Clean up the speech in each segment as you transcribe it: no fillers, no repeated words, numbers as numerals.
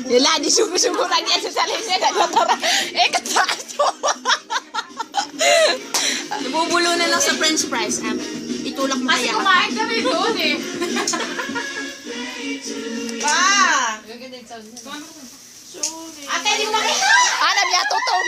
Yala, di sugo-sugo lang yan sa salin niya. Katakto. Nabubulo na lang sa french fries. Itulak mo Kasi kaya. kumain kami doon eh. Pa! Ate, di mo nakita? Anam ya, tutong.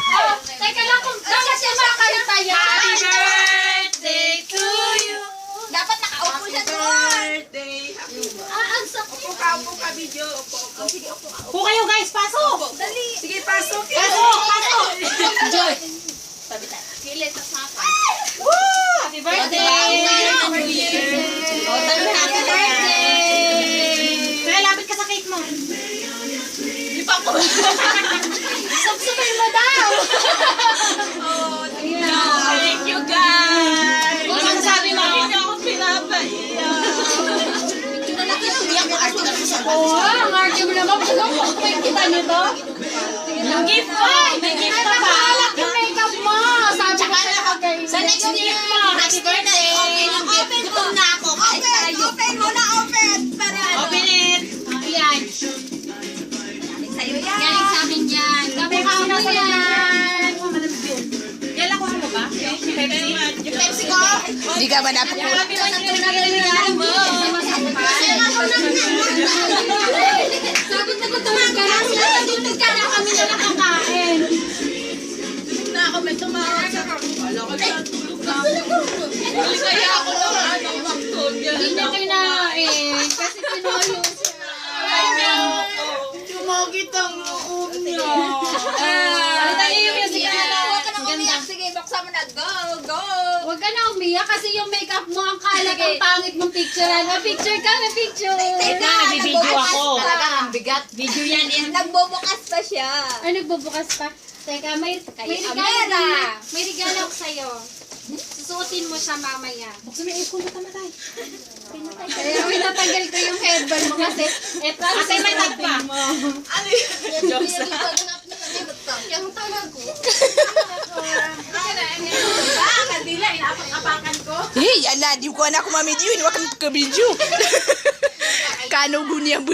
Oh, teka lang kung dapat sumakanta yan. Happy birthday to you! Dapat nakaupo siya doon. Birthday! Ang sakit. Upo ka, video. Upo. Sige, upo. Upo kayo guys, pasok! Dali. Sige, pasok! Pasok. Joy! Sabi tayo. Kilit sa saka. Happy birthday! Happy birthday. O, tanong natin. Happy birthday. Kaya lapit ka sa cake mo. Di pa ko. Sabsabay mo daw. Thank you guys! Anong sabi mo? Hindi ako pinapaiyak. Oo, ang arte mo naman. May kita nito. Yung gift ko! May gift ka pa! Alak yung makeup mo. Sabi ko Sa next gift mo, happy birthday! Open mo na ako. Open mo na, open. Open it! Ayan. Sa'yo yan! Galing sa akin yan. Kamukha mo yan. Yan lang mo ba? Pepsi? Yung Pepsi ko. Di ka ba napakul? Happy birthday mo. Sabi na ko tumag ka na. Natutog ka na kami na nakakain. Na ako may tumawag sa wala ko na tulog na ako. Kaya ako naman ang magtog. Hindi niya kinain. Kasi pinulo siya. Tumagit ang loob niya. Ano tayo yung music na Huwag ka na ganda. umiyak. Sige, buksan mo na. Go, go. Huwag ka na umiyak kasi yung makeup mo ang kalat, ang pangit mong picturean. Picture ka, may-picture. Nabibidyo ako. Talagang ang bigat. Video yan. Nagbubukas pa siya. Ay, nagbubukas pa. Teka, may regalo Amera. din. May regalo ako sa'yo. Susuotin mo siya mamaya. Buksan mo yung aircon na tamatay. Kaya pinatanggal ko yung headband mo kasi eto ang Ate, may tag pa. mo. Ano yun? Jokes Yung lang. Yung talago. Kandila, inaapak-apakan ko. Eh, yan na. Di ko na ako mamidyo. Inuwa ka kabidyo. Kano gunyang